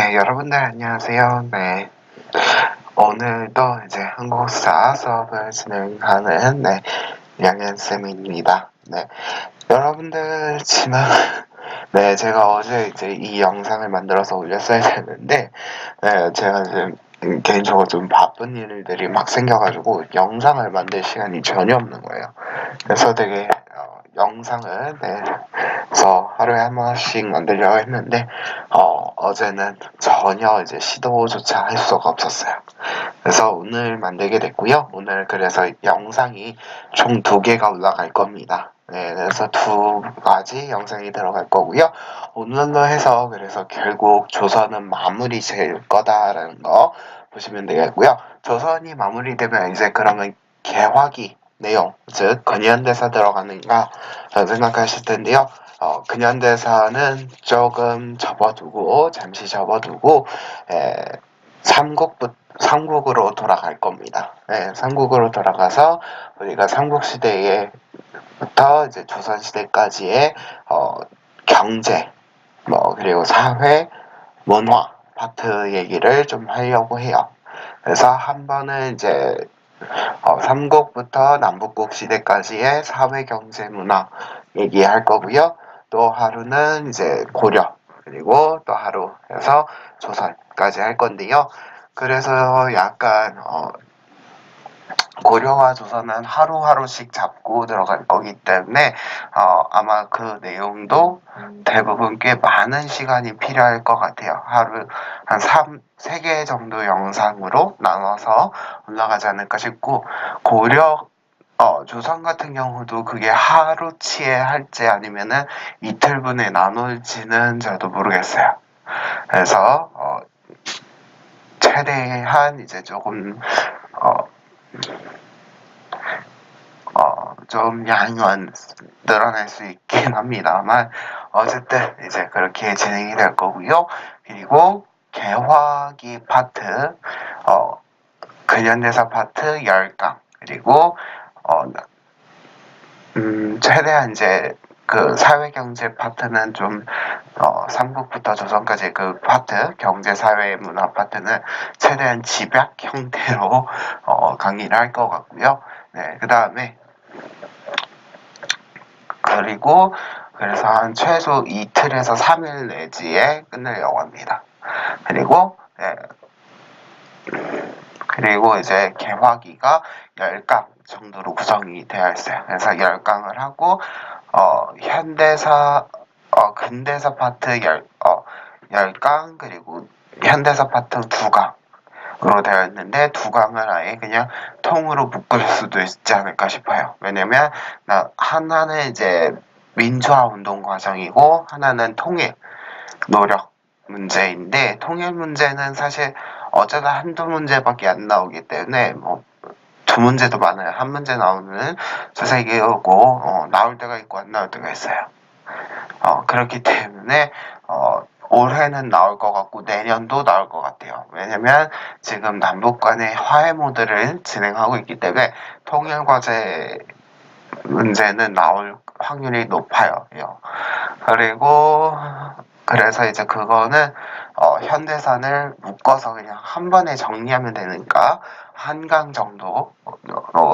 네, 여러분들 안녕하세요. 네, 오늘도 이제 한국사 수업을 진행하는 양현쌤입니다. 네, 여러분들 네, 제가 어제 이제 이 영상을 만들어서 올렸어야 되는데, 네, 제가 지금 개인적으로 좀 바쁜 일들이 막 생겨가지고 영상을 만들 시간이 전혀 없는 거예요. 그래서 되게 영상을 그래서 하루에 한 번씩 만들려고 했는데 어제는 전혀 이제 시도조차 할 수가 없었어요. 그래서 오늘 만들게 됐고요. 오늘 그래서 영상이 총 2개가 올라갈 겁니다. 네, 그래서 2가지 영상이 들어갈 거고요. 오늘로 해서 그래서 결국 조선은 마무리 될 거다라는 거 보시면 되겠고요. 조선이 마무리되면 이제 그러면 개화기 내용, 즉 근현대사 들어가는가 생각하실 텐데요. 근현대사는 조금 잠시 접어두고 삼국으로 돌아갈 겁니다. 네, 삼국으로 돌아가서 우리가 삼국시대부터 이제 조선시대까지의 경제, 그리고 사회, 문화 파트 얘기를 좀 하려고 해요. 그래서 한 번은 이제 삼국부터 남북국 시대까지의 사회, 경제, 문화 얘기할 거고요. 또 하루는 이제 고려, 그리고 또 하루 해서 조선까지 할 건데요. 그래서 약간 고려와 조선은 하루하루씩 잡고 들어갈 거기 때문에 아마 그 내용도 대부분 꽤 많은 시간이 필요할 것 같아요. 하루 한 3개 정도 영상으로 나눠서 올라가지 않을까 싶고, 조선 같은 경우도 그게 하루치에 할지 아니면은 이틀분에 나눌지는 저도 모르겠어요. 그래서 최대한 이제 조금 좀 양은 늘어날 수 있긴 합니다만 어쨌든 이제 그렇게 진행이 될 거고요. 그리고 개화기 파트, 근현대사 파트 10강, 그리고 최대한 이제 그 사회경제 파트는 좀 삼국부터 조선까지 그 파트 경제 사회 문화 파트는 최대한 집약 형태로 강의를 할 것 같고요. 네, 그 다음에 그리고 그래서 한 최소 이틀에서 3일 내지에 끝내려고 합니다. 그리고 이제 개화기가 10강 정도로 구성이 되어 있어요. 그래서 10강을 하고 근대사 파트 10강, 그리고 현대사 파트 2강으로 되어 있는데 2강을 아예 그냥 통으로 묶을 수도 있지 않을까 싶어요. 왜냐면 하나는 이제 민주화 운동 과정이고 하나는 통일 노력 문제인데, 통일 문제는 사실 어쩌다 한두 문제밖에 안 나오기 때문에 2문제도 많아요. 한 문제 나오는 두세 개고 나올 때가 있고 안 나올 때가 있어요. 그렇기 때문에 올해는 나올 것 같고 내년도 나올 것 같아요. 왜냐면 지금 남북 간의 화해 모드를 진행하고 있기 때문에 통일 과제 문제는 나올 확률이 높아요. 그리고 그래서 이제 그거는 현대산을 묶어서 그냥 한 번에 정리하면 되니까 한강 정도로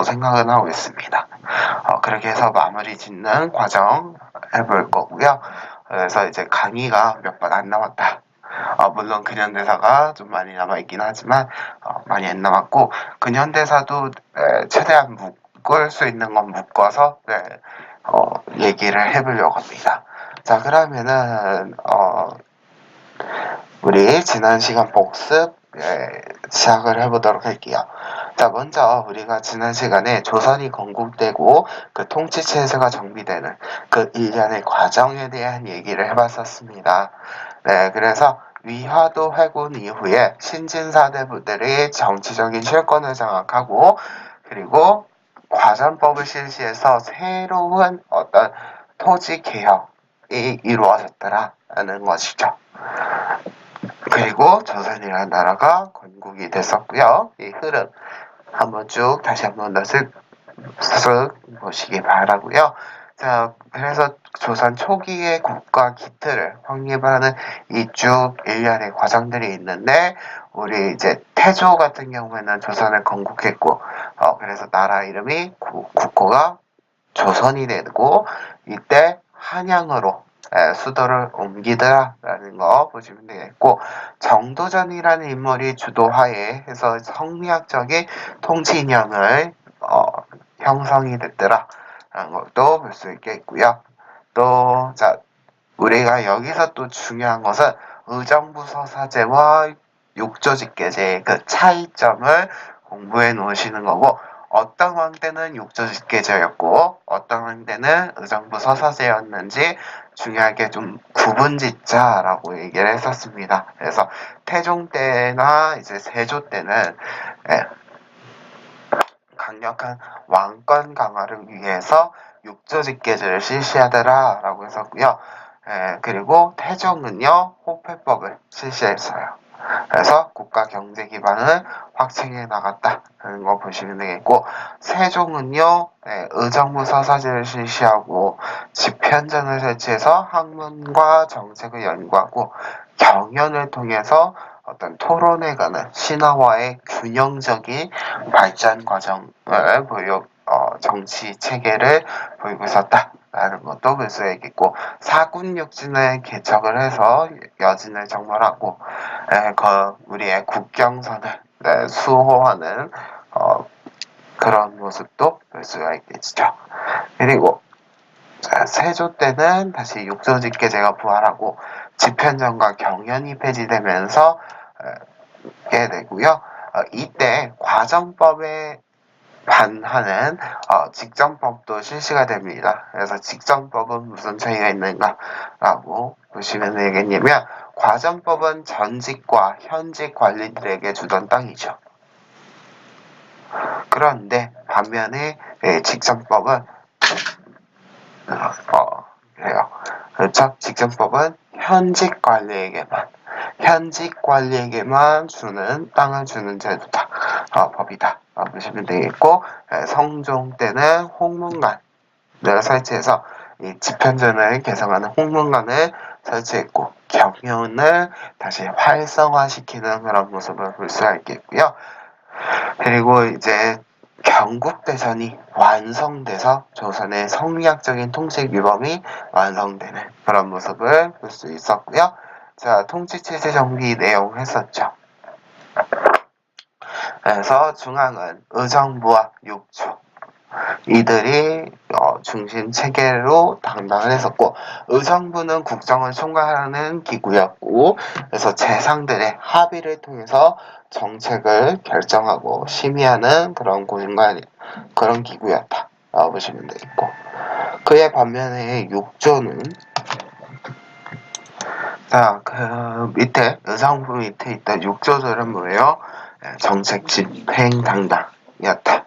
생각은 하고 있습니다. 그렇게 해서 마무리 짓는 과정 해볼 거고요. 그래서 이제 강의가 몇 번 안 남았다. 물론 근현대사가 좀 많이 남아있긴 하지만 많이 안 남았고, 근현대사도 최대한 묶을 수 있는 건 묶어서 얘기를 해보려고 합니다. 자, 그러면은 우리 지난 시간 복습 시작을 해보도록 할게요. 자, 먼저 우리가 지난 시간에 조선이 건국되고 그 통치 체제가 정비되는 그 일련의 과정에 대한 얘기를 해봤었습니다. 네, 그래서 위화도 회군 이후에 신진사대 부들의 정치적인 실권을 장악하고, 그리고 과전법을 실시해서 새로운 어떤 토지 개혁이 이루어졌더라라는 것이죠. 그리고 조선이라는 나라가 건국이 됐었고요. 이 흐름 한번 다시 한번 쓱 보시기 바라고요. 자, 그래서 조선 초기의 국가 기틀을 확립하는 이쭉 일련의 과정들이 있는데, 우리 이제 태조 같은 경우에는 조선을 건국했고, 그래서 나라 이름이 국호가 조선이 되고, 이때 한양으로 수도를 옮기더라라는 거 보시면 되겠고, 정도전이라는 인물이 주도하에 해서 성리학적인 통치 이념을 형성이 됐더라 라는 것도 볼 수 있겠고요. 또, 자, 우리가 여기서 또 중요한 것은 의정부 서사제와 육조직계제의 그 차이점을 공부해 놓으시는 거고, 어떤 왕때는 육조직계제였고 어떤 왕때는 의정부 서사제였는지 중요하게 좀 구분짓자라고 얘기를 했었습니다. 그래서 태종 때나 이제 세조 때는 강력한 왕권 강화를 위해서 육조직계제를 실시하더라라고 했었고요. 그리고 태종은요 호패법을 실시했어요. 그래서 국가 경제 기반을 확충해 나갔다는 거 보시면 되겠고, 세종은요 의정부 서사제를 실시하고 집현전을 설치해서 학문과 정책을 연구하고 경연을 통해서 어떤 토론에 관한 신화와의 균형적인 발전 과정을 정치 체계를 보이고 있었다라는 것도 볼 수 있겠고, 사군육진을 개척을 해서 여진을 정벌하고 우리의 국경선을 수호하는 그런 모습도 볼 수가 있겠죠. 그리고 세조 때는 다시 육조직계제가 부활하고 집현전과 경연이 폐지되면서 게 되고요. 이때 과정법에 반하는 직정법도 실시가 됩니다. 그래서 직정법은 무슨 차이가 있는가라고 보시면 되겠냐면, 과정법은 전직과 현직 관리들에게 주던 땅이죠. 그런데 반면에 직정법은 그래요. 그렇죠? 직정법은 현직 관리에게만 주는 땅을 주는 제도다. 법이다. 보시면 되겠고, 성종 때는 홍문관을 설치해서 이 집현전을 개성하는 홍문관을 설치했고, 경연을 다시 활성화시키는 그런 모습을 볼 수가 있겠고요. 그리고 이제 경국대전이 완성돼서 조선의 성리학적인 통치 규범이 완성되는 그런 모습을 볼 수 있었고요. 자, 통치체제 정비 내용 했었죠. 그래서 중앙은 의정부와 육조 이들이 중심 체계로 담당을 했었고, 의정부는 국정을 총괄하는 기구였고, 그래서 재상들의 합의를 통해서 정책을 결정하고 심의하는 그런 그런 기구였다 보시면 되겠고, 그에 반면에 육조는 자, 그 밑에 의정부 밑에 있던 육조들은 뭐예요? 정책 집행 당당이었다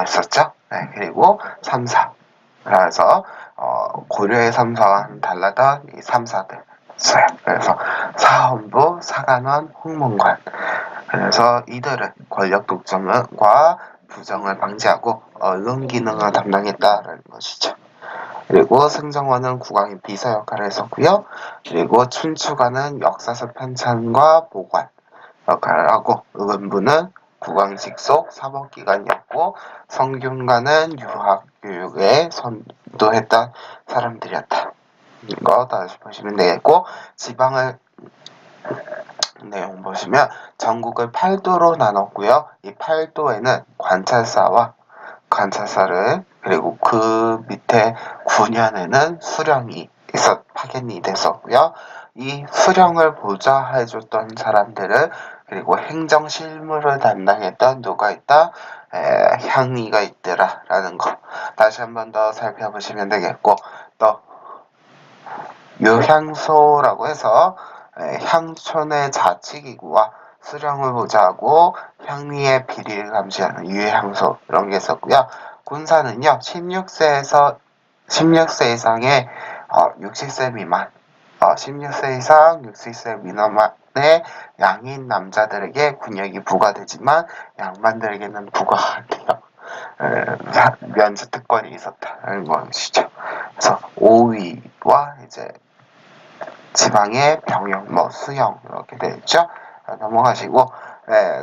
했었죠. 그리고 3사. 그래서 고려의 3사와는 달라던 이 3사들 있어요. 그래서 사헌부, 사관원, 홍문관. 그래서 이들은 권력 독점과 부정을 방지하고 언론 기능을 담당했다라는 것이죠. 그리고 승정원은 국왕의 비서 역할을 했었고요. 그리고 춘추관은 역사서 편찬과 보관 역할을 하고, 의원부는 국왕 직속 사법기관이었고, 성균관은 유학 교육에 선도했던 사람들이었다. 이거 다시 보시면 되겠고, 지방을 내용 보시면 전국을 8도로 나눴고요. 이 8도에는 관찰사를, 그리고 그 밑에 9년에는 수령이 파견이 됐었고요. 이 수령을 보좌해줬던 사람들을, 그리고 행정 실무를 담당했던 누가 있다? 향리가 있더라라는 거 다시 한 번 더 살펴보시면 되겠고, 또 유향소라고 해서 향촌의 자치기구와 수령을 보좌하고 향리의 비리를 감시하는 유향소 이런 게 있었고요. 군사는요 16세 이상의 60세 미만 16세 이상 60세 미만의 양인 남자들에게 군역이 부과되지만 양반들에게는 부과가 안 돼요. 면제 특권이 있었다는 것이죠. 그래서 오위와 이제 지방의 병역, 수형 이렇게 되어 있죠. 넘어가시고,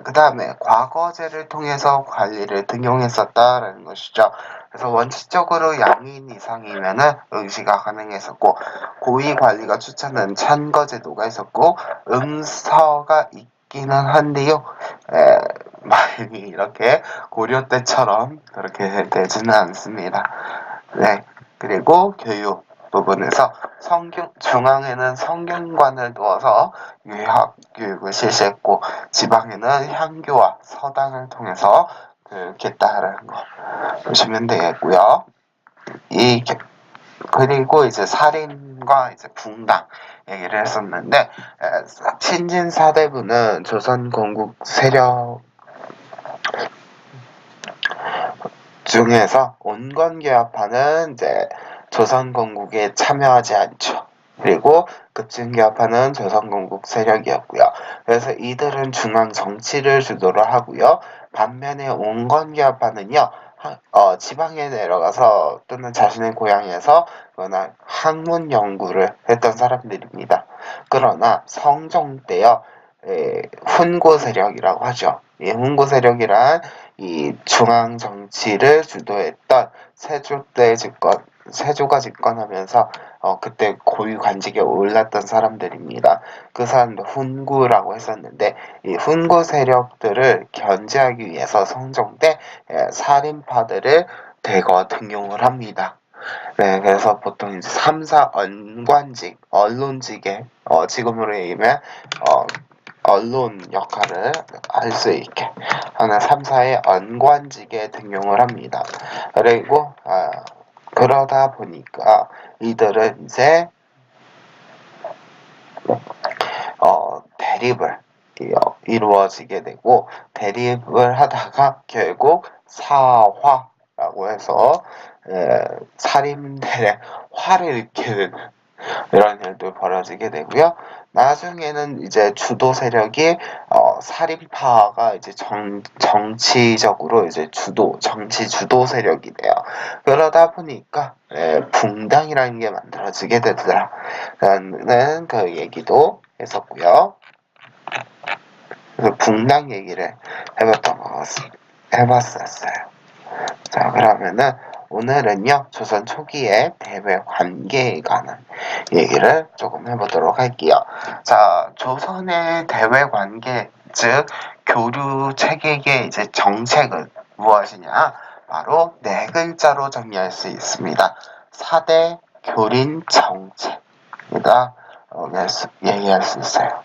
그 다음에 과거제를 통해서 관리를 등용했었다라는 것이죠. 그래서 원칙적으로 양인 이상이면은 응시가 가능했었고, 고위 관리가 추천한 찬거제도가 있었고, 응서가 있기는 한데요. 많이 이렇게 고려 때처럼 그렇게 되지는 않습니다. 네. 그리고 교육 부분에서 중앙에는 성균관을 두어서 유학 교육을 실시했고, 지방에는 향교와 서당을 통해서 교육했다라는 거 보시면 되겠고요. 그리고 이제 살인과 이제 붕당 얘기를 했었는데, 친진 사대부는 조선 건국 세력 중에서 온건개혁파는 이제 조선 건국에 참여하지 않죠. 그리고 급진개혁파는 조선 건국 세력이었고요. 그래서 이들은 중앙 정치를 주도를 하고요. 반면에 온건개혁파는요, 지방에 내려가서 또는 자신의 고향에서 학문 연구를 했던 사람들입니다. 그러나 성종 때요, 훈고 세력이라고 하죠. 이 훈고 세력이란 이 중앙 정치를 주도했던 세조가 집권하면서 그때 고위 관직에 올랐던 사람들입니다. 그 사람도 훈구라고 했었는데, 이 훈구 세력들을 견제하기 위해서 성종 때 살인파들을 대거 등용을 합니다. 네, 그래서 보통 이제 3사 언관직, 언론직에 지금으로 얘기하면 언론 역할을 할 수 있게 하는 3사의 언관직에 등용을 합니다. 그리고 그러다 보니까 이들은 이제 대립을 이루어지게 되고, 대립을 하다가 결국 사화라고 해서 살인들의 화를 일으키는 이런 일도 벌어지게 되고요. 나중에는 이제 주도 세력이 살인파가 이제 정치적으로 이제 정치 주도 세력이 돼요. 그러다 보니까 붕당이라는 게 만들어지게 되더라라는 그 얘기도 했었고요. 그 붕당 얘기를 해봤었어요. 자, 그러면은 오늘은요, 조선 초기의 대외 관계에 관한 얘기를 조금 해보도록 할게요. 자, 조선의 대외 관계, 즉 교류 체계의 이제 정책은 무엇이냐? 바로 네 글자로 정리할 수 있습니다. 4대 교린 정책이다 얘기할 수 있어요.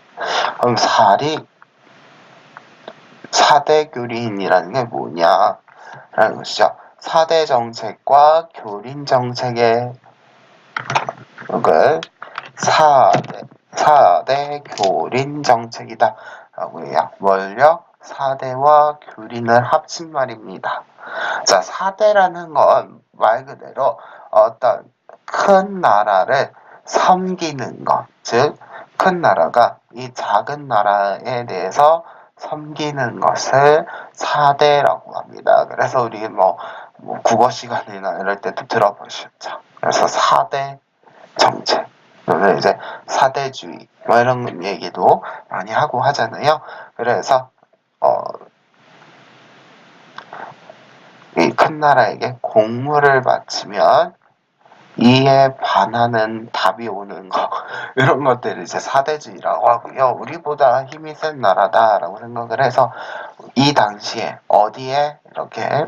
그럼 4대 교린이라는 게 뭐냐? 라는 것이죠. 4대 정책과 교린 정책의 을 4대 교린 정책이다 라고 해요. 뭘요? 4대와 교린을 합친 말입니다. 자, 4대라는 건 말 그대로 어떤 큰 나라를 섬기는 것, 즉 큰 나라가 이 작은 나라에 대해서 섬기는 것을 4대라고 합니다. 그래서 우리 국어 시간이나 이럴 때도 들어보셨죠. 그래서 4대 정책, 또는 이제 4대주의 이런 얘기도 많이 하고 하잖아요. 그래서 이 큰 나라에게 공물을 바치면 이에 반하는 답이 오는 거 이런 것들을 이제 4대주의라고 하고요. 우리보다 힘이 센 나라다라고 생각을 해서 이 당시에 어디에 이렇게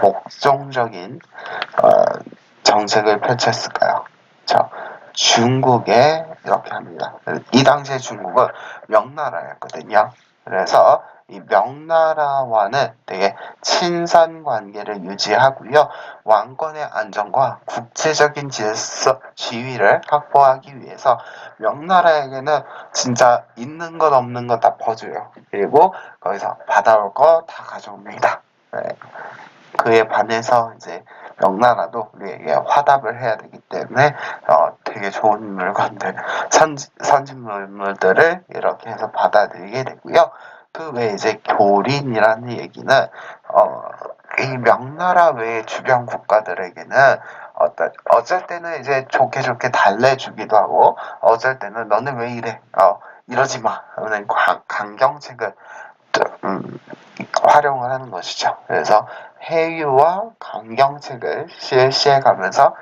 목적적인 정책을 펼쳤을까요? 중국에 이렇게 합니다. 이 당시에 중국은 명나라였거든요. 그래서 이 명나라와는 되게 친선 관계를 유지하고요. 왕권의 안정과 국제적인 지위를 확보하기 위해서 명나라에게는 진짜 있는 것 없는 것 다 퍼줘요. 그리고 거기서 받아올 거 다 가져옵니다. 네. 그에 반해서 이제 명나라도 우리에게 화답을 해야 되기 때문에 되게 좋은 물건들, 선진 물물들을 이렇게 해서 받아들이게 되고요. 그 외에 이제 교린이라는 얘기는 이 명나라 외의 주변 국가들에게는 어쩔 때는 이제 좋게 좋게 달래주기도 하고, 어쩔 때는 너는 왜 이래? 이러지 마. 하는 강경책을 활용을 하는 것이죠. 그래서 해유와 강경책을 실시해가면서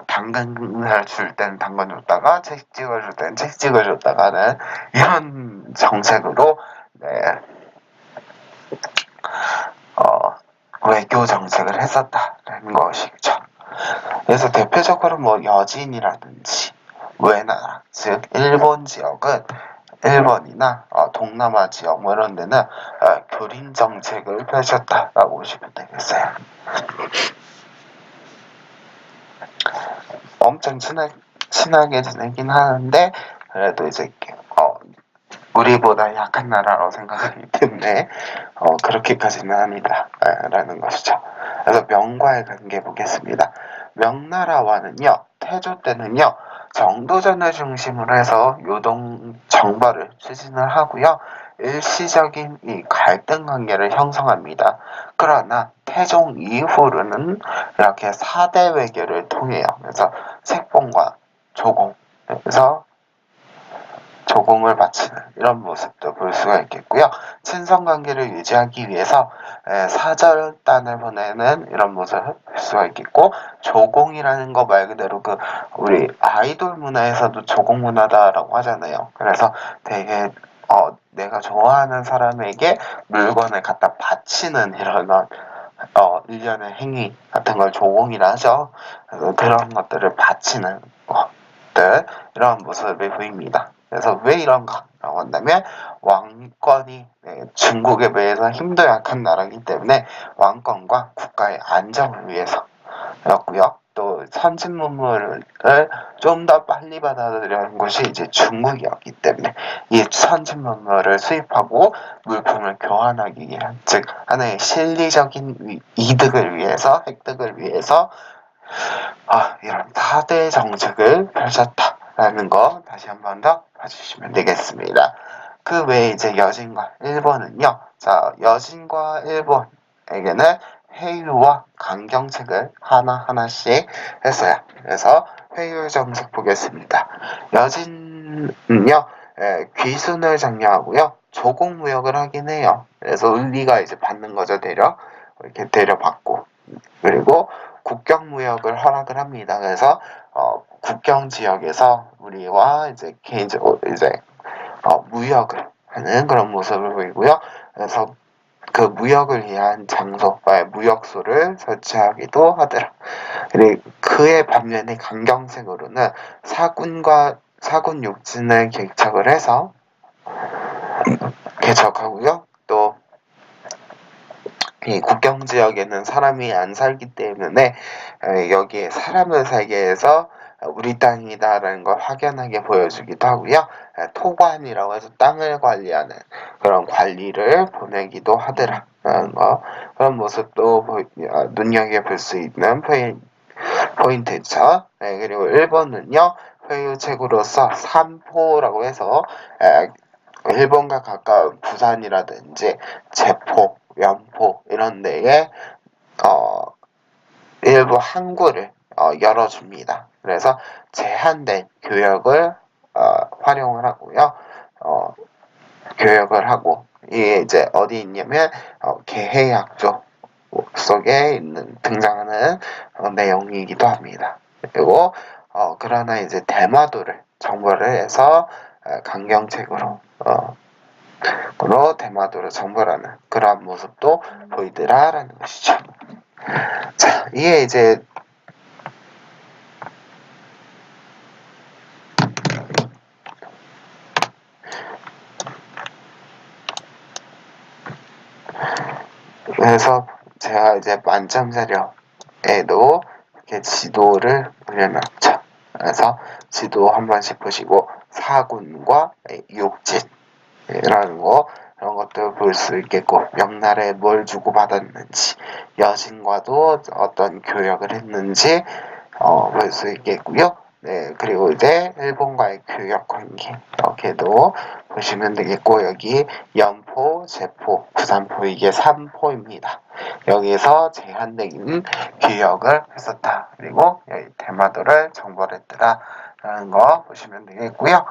당근을 줄 때는 당근 줬다가 채찍을 줄 때는 채찍을 줬다가 하는 이런 정책으로 네, 외교 정책을 했었다라는 것이죠. 그래서 대표적으로 뭐 여진이라든지 우에나라, 즉 일본 지역은 일본이나 동남아 지역 뭐 이런 데는 교린 정책을 펼쳤다라고 보시면 되겠어요. 엄청 친하게 지내긴 하는데 그래도 이제 우리보다 약한 나라라고 생각하기 때문에 그렇게까지는 아니다 라는 것이죠. 그래서 명과의 관계 보겠습니다. 명나라와는요 태조 때는요 정도전을 중심으로 해서 요동 정벌을 추진을 하고요 일시적인 이 갈등 관계를 형성합니다. 그러나 태종 이후로는 이렇게 4대 외교를 통해요. 그래서 색봉과 조공, 그래서 조공을 바치는 이런 모습도 볼 수가 있겠고요. 친선 관계를 유지하기 위해서 사절단을 보내는 이런 모습을 볼 수가 있겠고, 조공이라는 거 말 그대로 우리 아이돌 문화에서도 조공 문화다라고 하잖아요. 그래서 되게 내가 좋아하는 사람에게 물건을 갖다 바치는 이런 일련의 행위 같은 걸 조공이라 하죠. 그런 것들을 바치는 것들 이런 모습을 보입니다. 그래서 왜 이런가라고 한다면 왕권이 중국에 비해서 힘도 약한 나라이기 때문에 왕권과 국가의 안정을 위해서였고요. 또 선진 문물을 좀 더 빨리 받아들이는 것이 이제 중국이었기 때문에 이 선진 문물을 수입하고 물품을 교환하기 위한 즉 하나의 실리적인 이득을 위해서 획득을 위해서 이런 4대 정책을 펼쳤다라는 거 다시 한 번 더 봐주시면 되겠습니다. 그 외에 이제 여진과 일본은요. 자, 여진과 일본에게는 회유와 강경책을 하나하나씩 했어요. 그래서 회유 정책 보겠습니다. 여진은요. 귀순을 장려하고요. 조공무역을 하긴 해요. 그래서 우리가 이제 받는 거죠. 이렇게 대려받고 그리고 국경무역을 허락을 합니다. 그래서 국경 지역에서 우리와 이제 개인적으로 이제 무역을 하는 그런 모습을 보이고요. 그래서 그 무역을 위한 장소와 무역소를 설치하기도 하더라. 그리고 그의 반면에 강경책으로는 사군 육진을 개척하고요. 또 이 국경 지역에는 사람이 안 살기 때문에 여기에 사람을 살게 해서 우리 땅이다라는 걸 확연하게 보여주기도 하고요. 토관이라고 해서 땅을 관리하는 그런 관리를 보내기도 하더라라는 거 그런 모습도 눈여겨볼 수 있는 포인트죠. 그리고 일본은요. 회유책으로서 삼포라고 해서 일본과 가까운 부산이라든지 제포, 연포 이런 데에 일부 항구를 열어줍니다. 그래서 제한된 교역을 활용을 하고요. 교역을 하고 이게 이제 어디 있냐면 개해약조 속에 등장하는 내용이기도 합니다. 그리고 그러나 이제 대마도를 정벌을 해서 강경책으로 대마도를 정벌하는 그러한 모습도 보이더라라는 것이죠. 자, 이게 이제 그래서 제가 이제 만점 자료에도 이렇게 지도를 올려놨죠. 그래서 지도 한 번씩 보시고 사군과 육진이라는 거 이런 것도 볼 수 있겠고 명나라에 뭘 주고 받았는지 여진과도 어떤 교역을 했는지 볼 수 있겠고요. 네, 그리고 이제 일본과의 교역 관계 이렇게도 보시면 되겠고 여기 연포, 제포, 부산포 이게 3포입니다. 여기서 제한적인 교역을 했었다. 그리고 여기 대마도를 정벌했더라 라는 거 보시면 되겠고요.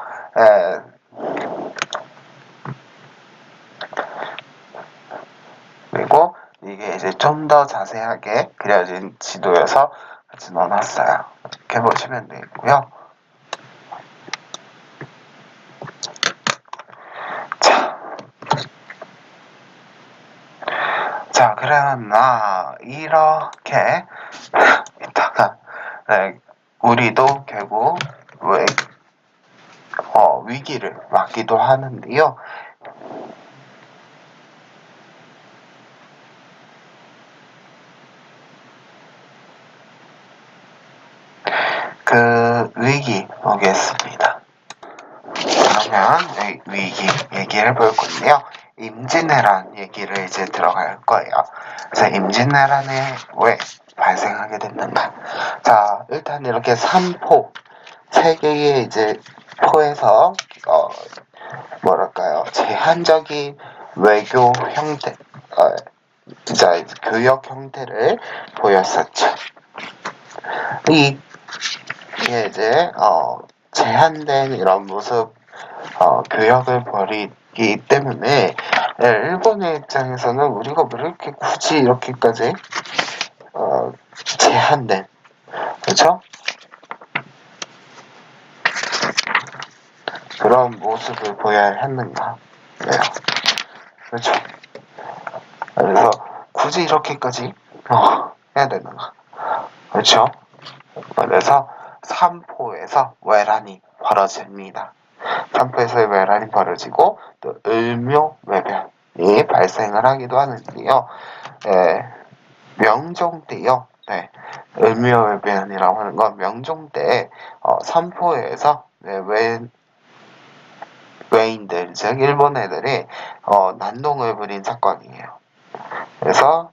그리고 이게 이제 좀 더 자세하게 그려진 지도여서 같이 넣어놨어요. 이렇게 보시면 되겠고요. 자, 그러나 이렇게 있다가 우리도 결국 위기를 맞기도 하는데요. 그 위기 보겠습니다. 그러면 위기 얘기를 볼 건데요. 임진왜란 얘기를 이제 들어갈 거예요. 그래서 임진왜란이 왜 발생하게 됐는가? 자, 일단 이렇게 3포, 세 개의 이제 포에서 뭐랄까요, 제한적인 외교 형태, 이제 교역 형태를 보였었죠. 이게 이제 제한된 이런 모습 교역을 벌이기 때문에 일본의 입장에서는 우리가 왜 이렇게 굳이 이렇게까지 제한된 그렇죠? 그런 모습을 보여야 했는가? 네. 그렇죠. 그래서 굳이 이렇게까지 해야 되는가? 그렇죠? 그래서 3포에서 외란이 벌어집니다. 3포에서 외란이 벌어지고 또 을묘외변이 발생을 하기도 하는데요. 명종 때요. 네, 을묘외변이라고 하는 건 명종 때 삼포에서 외인들, 즉 일본 애들이 난동을 부린 사건이에요. 그래서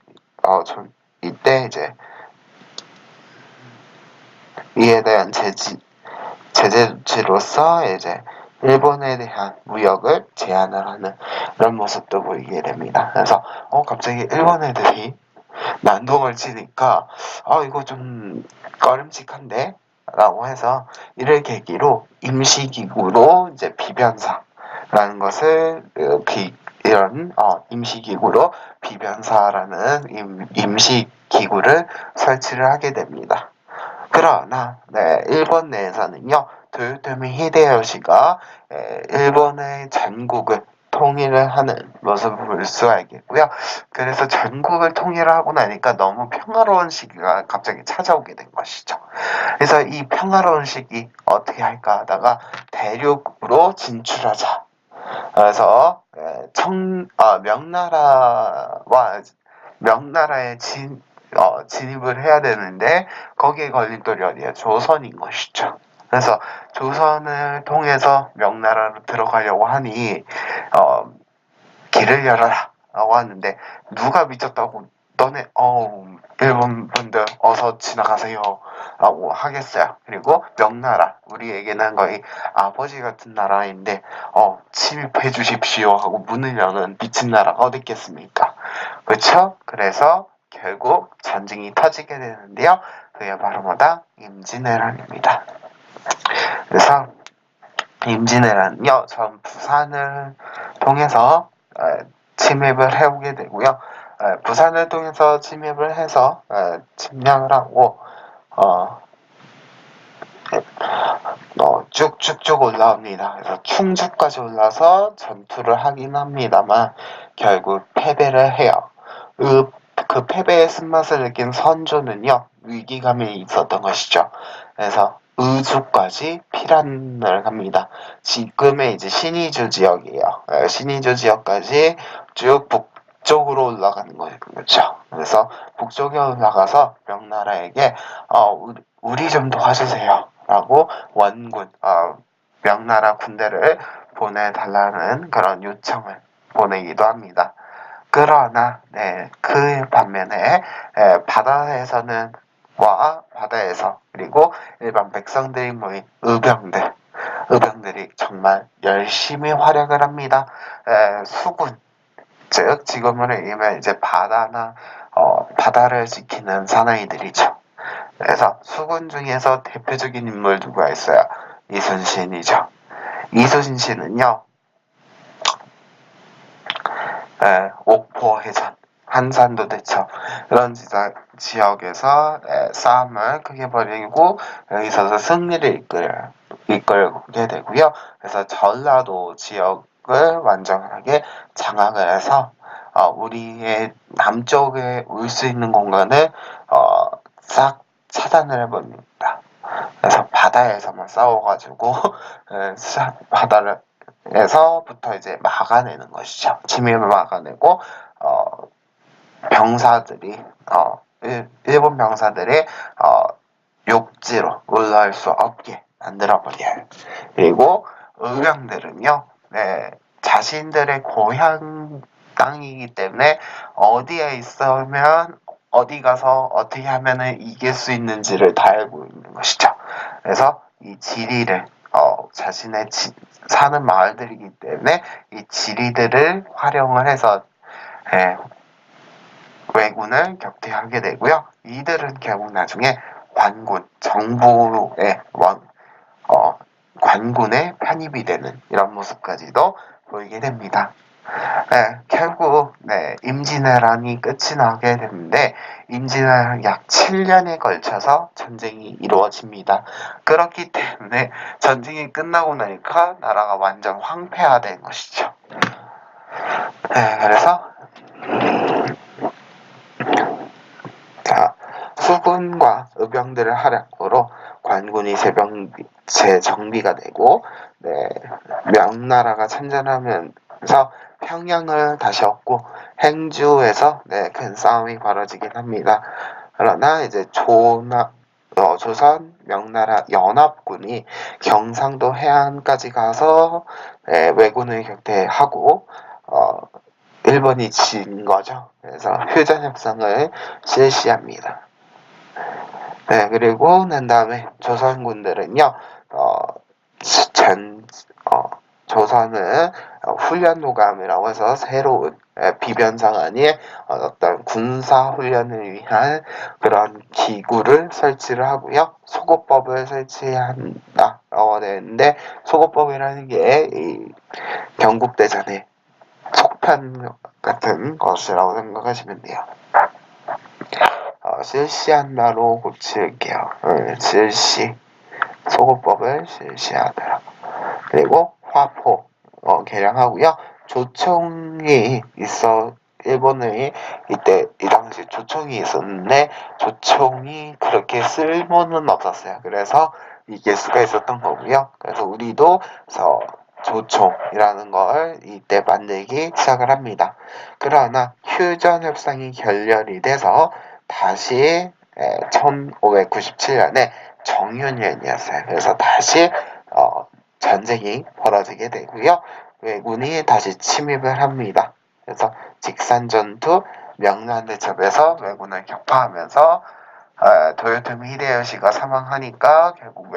이때 이제 이에 대한 제재 조치로서 이제 일본에 대한 무역을 제한을 하는 그런 모습도 보이게 됩니다. 그래서 갑자기 일본 애들이 난동을 치니까 이거 좀 꺼림칙한데? 라고 해서 이를 계기로 임시기구로 이제 비변사라는 것을 이런 임시기구로 비변사라는 임시기구를 설치를 하게 됩니다. 그러나 일본 내에서는요 도요토미 히데요시가 일본의 전국을 통일을 하는 모습을 볼 수가 있겠고요. 그래서 전국을 통일하고 나니까 너무 평화로운 시기가 갑자기 찾아오게 된 것이죠. 그래서 이 평화로운 시기 어떻게 할까 하다가 대륙으로 진출하자. 그래서 명나라에 진입을 해야 되는데 거기에 걸림돌이 어디야? 조선인 것이죠. 그래서 조선을 통해서 명나라로 들어가려고 하니 길을 열어라 라고 하는데 누가 미쳤다고 너네 일본 분들 어서 지나가세요 라고 하겠어요. 그리고 명나라 우리에게는 거의 아버지 같은 나라인데 침입해 주십시오 하고 문을 여는 미친 나라가 어디 있겠습니까? 그렇죠? 그래서 결국 전쟁이 터지게 되는데요. 그게 바로 뭐다? 임진왜란입니다. 그래서 임진왜란은요, 전 부산을 통해서 침입을 해오게 되고요. 부산을 통해서 침입을 해서 침략을 하고 쭉쭉쭉 올라옵니다. 그래서 충주까지 올라서 전투를 하긴 합니다만 결국 패배를 해요. 그 패배의 쓴맛을 느낀 선조는요 위기감이 있었던 것이죠. 그래서 의주까지 피란을 합니다. 지금의 이제 신의주 지역이에요. 신의주 지역까지 쭉 북쪽으로 올라가는 거예요. 그렇죠. 그래서 북쪽에 올라가서 명나라에게 우리 좀 도와주세요. 라고 원군, 명나라 군대를 보내달라는 그런 요청을 보내기도 합니다. 그러나 그 반면에 바다에서는 바다에서 그리고 일반 백성들이 모인 의병들이 정말 열심히 활약을 합니다. 수군, 즉 지금으로 얘기하면 이제 바다를 지키는 사나이들이죠. 그래서 수군 중에서 대표적인 인물 누가 있어요? 이순신이죠. 이순신은요, 옥포해전, 한산도 대첩 이런 지역에서 싸움을 크게 벌이고 여기서 승리를 이끌게 되고요. 그래서 전라도 지역을 완전하게 장악을 해서 우리의 남쪽에 올 수 있는 공간을 싹 차단을 해버립니다. 그래서 바다에서만 싸워가지고 바다에서부터 이제 막아내는 것이죠. 침입을 막아내고 병사들이 일본 병사들이 육지로 올라올 수 없게 만들어버려요. 그리고 의병들은요, 자신들의 고향 땅이기 때문에 어디에 있으면 어디 가서 어떻게 하면은 이길 수 있는지를 다 알고 있는 것이죠. 그래서 이 지리를 자신의 사는 마을들이기 때문에 이 지리들을 활용을 해서 왜군을 격퇴하게 되고요. 이들은 결국 나중에 정부의 관군에 편입이 되는 이런 모습까지도 보이게 됩니다. 결국 임진왜란이 끝이 나게 되는데 임진왜란 약 7년에 걸쳐서 전쟁이 이루어집니다. 그렇기 때문에 전쟁이 끝나고 나니까 나라가 완전 황폐화된 것이죠. 그래서 수군과 의병들의 활약으로 관군이 재정비가 되고 명나라가 참전하면서 평양을 다시 얻고 행주에서 큰 싸움이 벌어지긴 합니다. 그러나 이제 조선 명나라 연합군이 경상도 해안까지 가서 왜군을 격퇴하고 일본이 진 거죠. 그래서 휴전협상을 실시합니다. 그리고 난 다음에 조선군들은요, 조선은 훈련노감이라고 해서 새로운 비변상 아닌 어떤 군사 훈련을 위한 그런 기구를 설치를 하고요. 소고법을 설치한다라고 되는데 소고법이라는 게 이 경국대전의 속편 같은 것이라고 생각하시면 돼요. 실시한다로 고칠게요. 소고법을 실시하더라. 그리고 화포 개량하고요. 조총이 일본의 이 당시 조총이 있었는데 조총이 그렇게 쓸모는 없었어요. 그래서 이길 수가 있었던 거고요. 그래서 우리도 조총이라는 걸 이때 만들기 시작을 합니다. 그러나 휴전 협상이 결렬이 돼서 다시 1597년에 정윤년이었어요. 그래서 다시 전쟁이 벌어지게 되고요. 왜군이 다시 침입을 합니다. 그래서 직산전투 명란대첩에서 왜군을 격파하면서 도요토미 히데요시가 사망하니까 결국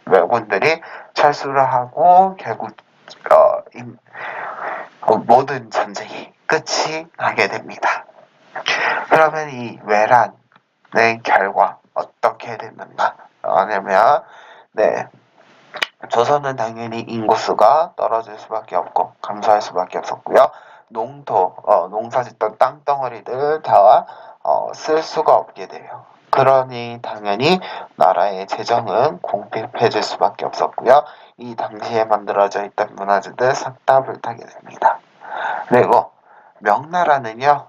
왜군들이 철수를 하고 결국 모든 전쟁이 끝이 나게 됩니다. 그러면 이 외란의 결과 어떻게 됐는가 하냐면 조선은 당연히 인구수가 떨어질 수밖에 없고 감소할 수밖에 없었고요. 농사 짓던 땅덩어리들 다 쓸 수가 없게 돼요. 그러니 당연히 나라의 재정은 궁핍해질 수밖에 없었고요. 이 당시에 만들어져 있던 문화재들 싹 다 불타게 됩니다. 그리고 명나라는요,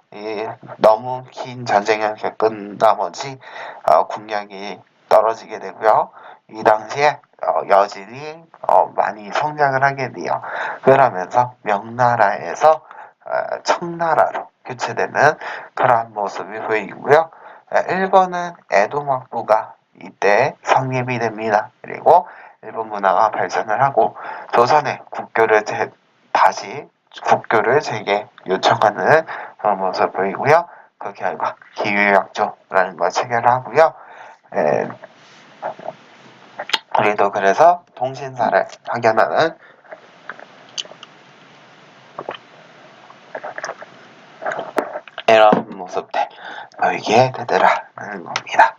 너무 긴 전쟁을 겪은 나머지 국력이 떨어지게 되고요. 이 당시에 여진이 많이 성장을 하게 돼요. 그러면서 명나라에서 청나라로 교체되는 그러한 모습이 보이고요. 일본은 에도막부가 이때 성립이 됩니다. 그리고 일본 문화가 발전을 하고 조선의 다시 국교를 재개 요청하는 모습을 보이고요. 그 결과 기유약조라는 걸 체결하고요. 예, 우리도 그래서 통신사를 파견하는 이런 모습들 보이게 되더라는 겁니다.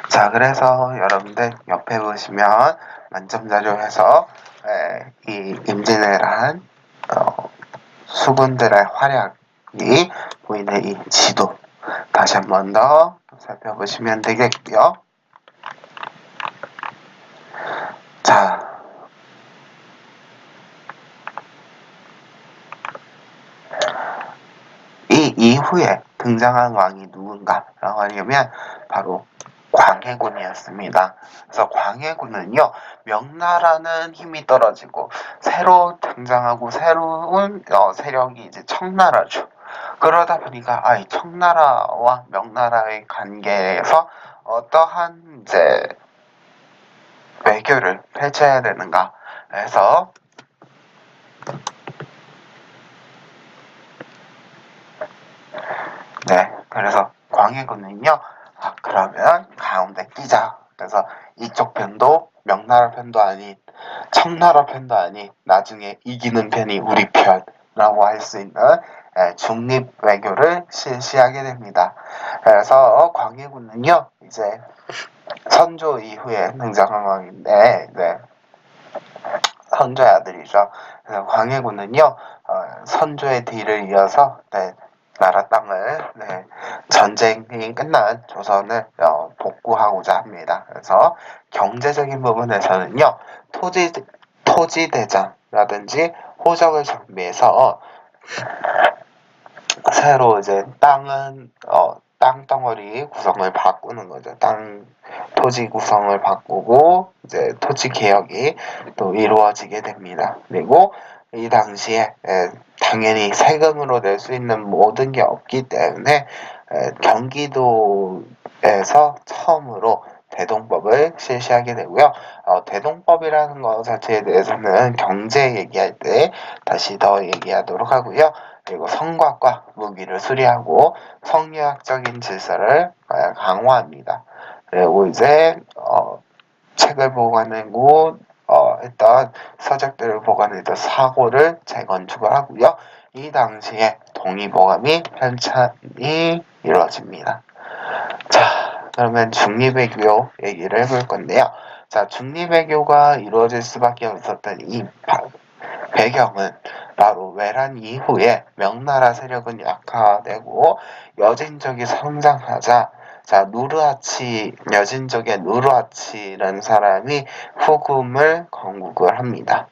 자, 그래서 여러분들 옆에 보시면 만점자료에서 이 임진왜란 수군들의 활약이 보이는 이 지도 다시 한 번 더 살펴보시면 되겠고요. 자, 이 이후에 등장한 왕이 누군가라고 하려면 바로 광해군이었습니다. 그래서 광해군은요, 명나라는 힘이 떨어지고 새로 등장하고 새로운 세력이 이제 청나라죠. 그러다 보니까 이 청나라와 명나라의 관계에서 어떠한 이제 외교를 펼쳐야 되는가 해서 그래서 광해군은요, 그러면 가운데 끼자. 그래서 이쪽 편도 명나라 편도 아닌 청나라 편도 아닌 나중에 이기는 편이 우리 편이라고 할 수 있는 중립 외교를 실시하게 됩니다. 그래서 광해군은요, 이제 선조 이후에 등장한 왕인데, 선조의 아들이죠. 그래서 광해군은요, 선조의 뒤를 이어서 나라 땅을 전쟁이 끝난 조선을 복구하고자 합니다. 그래서 경제적인 부분에서는요, 토지 대장이라든지 호적을 정비해서 새로 이제 땅 덩어리 구성을 바꾸는 거죠. 토지 구성을 바꾸고 이제 토지 개혁이 또 이루어지게 됩니다. 그리고 이 당시에 당연히 세금으로 낼 수 있는 모든 게 없기 때문에 경기도에서 처음으로 대동법을 실시하게 되고요. 대동법이라는 것 자체에 대해서는 경제 얘기할 때 다시 더 얘기하도록 하고요. 그리고 성곽과 무기를 수리하고 성리학적인 질서를 강화합니다. 그리고 이제 책을 보관하고 했던 서적들을 보관했던 사고를 재건축을 하고요. 이 당시에 동의보감이 편찬이 이루어집니다. 자, 그러면 중립외교 얘기를 해볼 건데요. 자, 중립외교가 이루어질 수밖에 없었던 이 배경은 바로 외란 이후에 명나라 세력은 약화되고 여진족이 성장하자 여진족의 누르하치라는 사람이 후금을 건국을 합니다.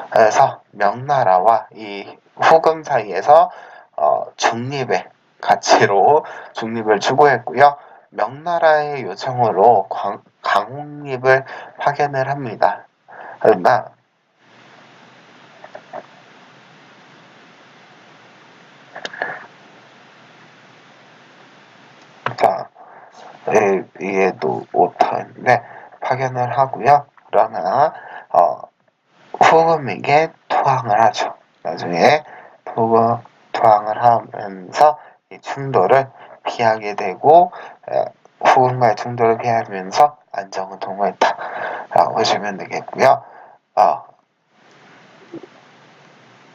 그래서 명나라와 이 후금 사이에서 중립의 가치로 중립을 추구했고요. 명나라의 요청으로 강홍립을 파견을 합니다. 그러나 이해도 못하는데 파견을 하고요. 그러나 후금에게 투항을 하죠. 나중에 투항을 하면서 이 충돌을 피하게 되고 후금과의 충돌을 피하면서 안정을 통보했다라고 보시면 되겠고요.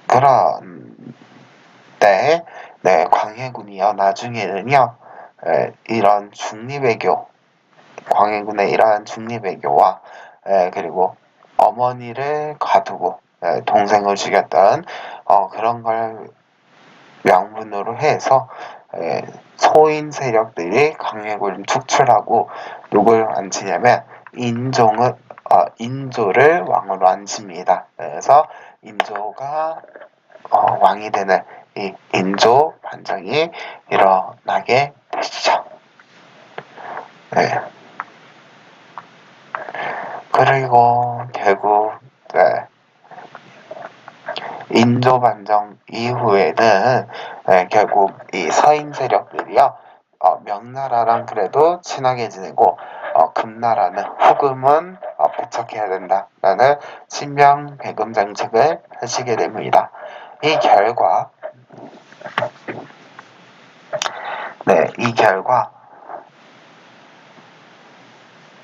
그런데 광해군이요. 나중에는요. 이런 중립외교 광해군의 이러한 중립외교와 그리고 어머니를 가두고 동생을 죽였던 그런 걸 명분으로 해서 소인 세력들이 광해군을 축출하고 누굴 앉히냐면 인조를 왕으로 앉힙니다. 그래서 인조가 왕이 되는 이 인조 반정이 일어나게 되시죠. 그리고 결국 인조 반정 이후에는 결국 이 서인 세력들이요 명나라랑 그래도 친하게 지내고 금나라는 후금은 배척해야 된다라는 친명 배금 정책을 펼치게 됩니다. 이 결과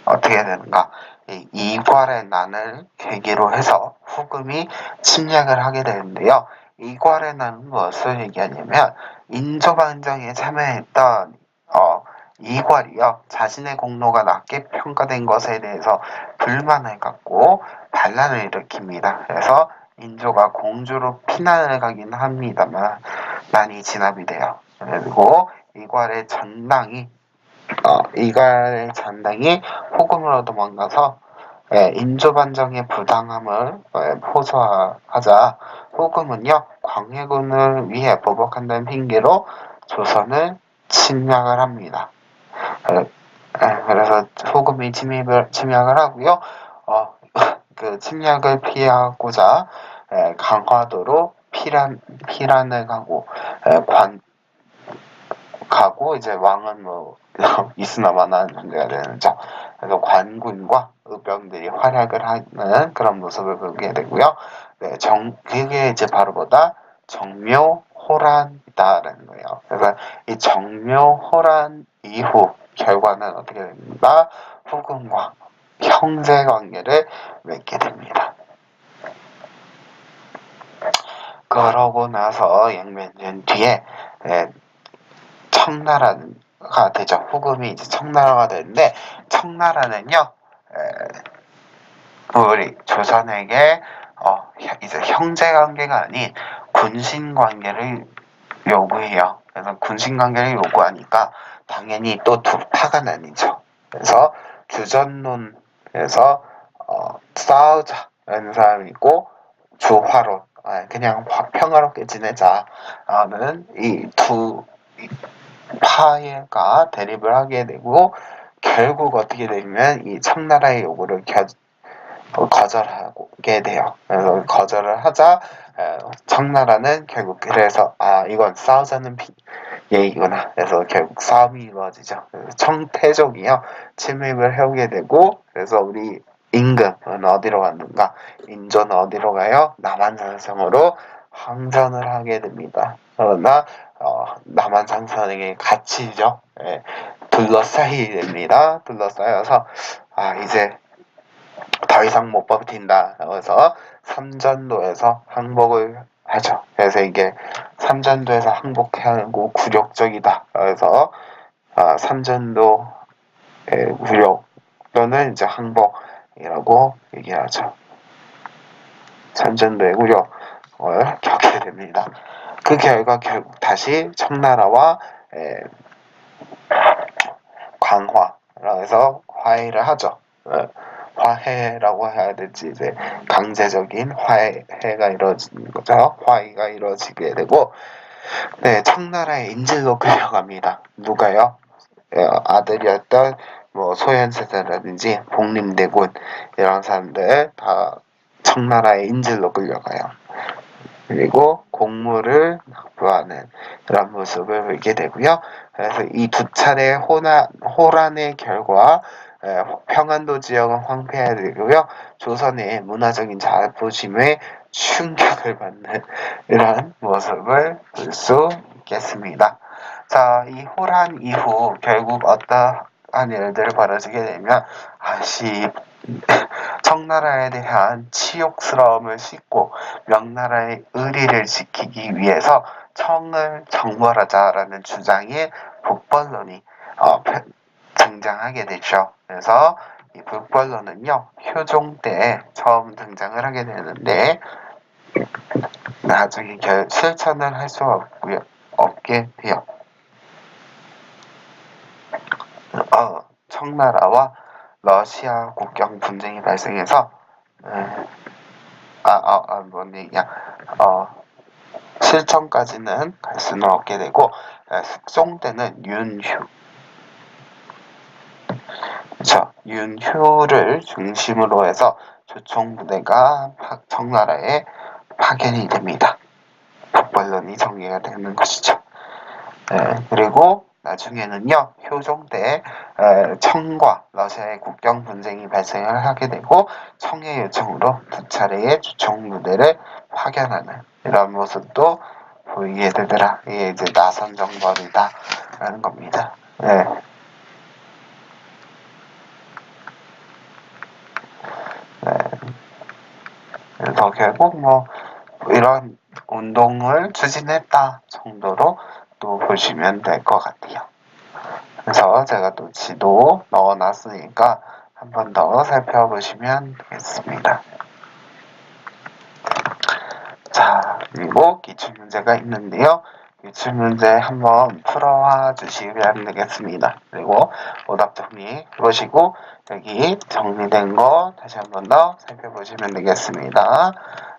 어떻게 되는가? 이 이괄의 난을 계기로 해서 후금이 침략을 하게 되는데요. 이괄의 난은 무엇을 얘기하냐면 인조반정에 참여했던 이괄이요. 자신의 공로가 낮게 평가된 것에 대해서 불만을 갖고 반란을 일으킵니다. 그래서 인조가 공주로 피난을 가긴 합니다만 난이 진압이 돼요. 그리고 이괄의 잔당이 후금으로 도망가서 인조반정의 부당함을 호소하자 후금은요 광해군을 위해 보복한다는 핑계로 조선을 침략을 합니다. 그래서 후금이 침략을 하고요. 그 침략을 피하고자 강화도로 피란을 가고 이제 왕은 뭐 있으나 마나한 존재가 되는죠. 그래서 관군과 의병들이 활약을 하는 그런 모습을 보게 되고요. 네, 그게 이제 바로 뭐다? 정묘호란이다라는 거예요. 그래서 이 정묘호란 이후 결과는 어떻게 됩니까? 후금과 형제 관계를 맺게 됩니다. 그러고 나서 약 몇 년 뒤에 청나라가 되죠. 후금이 이제 청나라가 되는데 청나라는요 우리 조선에게 이제 형제 관계가 아닌 군신 관계를 요구해요. 그래서 군신 관계를 요구하니까 당연히 또 두 파가 나뉘죠. 그래서 주전론에서 싸우자라는 사람이 있고 조화론 그냥 평화롭게 지내자라는 이 두 파가 대립을 하게 되고 결국 어떻게 되면 이 청나라의 요구를 거절하게 돼요. 그래서 거절을 하자 청나라는 결국 그래서 이건 싸우자는 얘기구나. 그래서 결국 싸움이 이루어지죠. 청태족이요 침입을 해오게 되고 그래서 우리 임금은 어디로 갔는가? 인조는 어디로 가요? 남한산성으로 항전을 하게 됩니다. 그러나 남한산성에게 갇히죠. 둘러싸이게 됩니다. 둘러싸여서 이제 더 이상 못 버틴다. 그래서 삼전도에서 항복을 하죠. 그래서 이게 삼전도에서 항복하고 굴욕적이다. 그래서 삼전도의 굴욕 또는 이제 항복이라고 얘기하죠. 삼전도의 굴욕을 겪게 됩니다. 그 결과 결국 다시 청나라와 강화라고 해서 화해를 하죠. 화해라고 해야 될지 이제 강제적인 화해가 이루어지는 거죠. 화해가 이루어지게 되고 청나라의 인질로 끌려갑니다. 누가요? 아들이었던 뭐 소현세자라든지 복림대군 이런 사람들 다 청나라의 인질로 끌려가요. 그리고 공물을 납부하는 그런 모습을 보게 되고요. 그래서 이 두 차례 호란의 결과 평안도 지역은 황폐해야 되고요. 조선의 문화적인 자부심에 충격을 받는 이런 모습을 볼 수 있겠습니다. 자, 이 호란 이후 결국 어떠한 일들이 벌어지게 되면 청나라에 대한 치욕스러움을 싣고 명나라의 의리를 지키기 위해서 청을 정벌하자라는 주장의 북벌론이 등장하게 되죠. 그래서 이 북벌론은요 효종 때 처음 등장을 하게 되는데 나중에 실천을 할 수 없게 돼요. 청나라와 러시아 국경 분쟁이 발생해서 뭔 얘기야? 실천까지는 갈 수는 없게 되고 숙종 때는 윤휴를 중심으로 해서 조총부대가 청나라에 파견이 됩니다. 북벌론이 전개가 되는 것이죠. 그리고 나중에는요 효종 때 청과 러시아의 국경 분쟁이 발생을 하게 되고 청의 요청으로 두 차례의 조총부대를 파견하는 이런 모습도 보이게 되더라. 이게 이제 나선 정벌이다라는 겁니다. 그래서 결국 뭐 이런 운동을 추진했다 정도로 또 보시면 될 것 같아요. 그래서 제가 또 지도 넣어놨으니까 한 번 더 살펴보시면 되겠습니다. 자, 그리고 기출문제가 있는데요. 기출문제 한번 풀어와 주시면 되겠습니다. 그리고 오답 정리해보시고 여기 정리된 거 다시 한 번 더 살펴보시면 되겠습니다.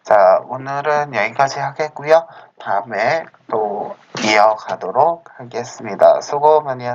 자, 오늘은 여기까지 하겠고요. 다음에 또 이어가도록 하겠습니다. 수고 많이 하셨습니다.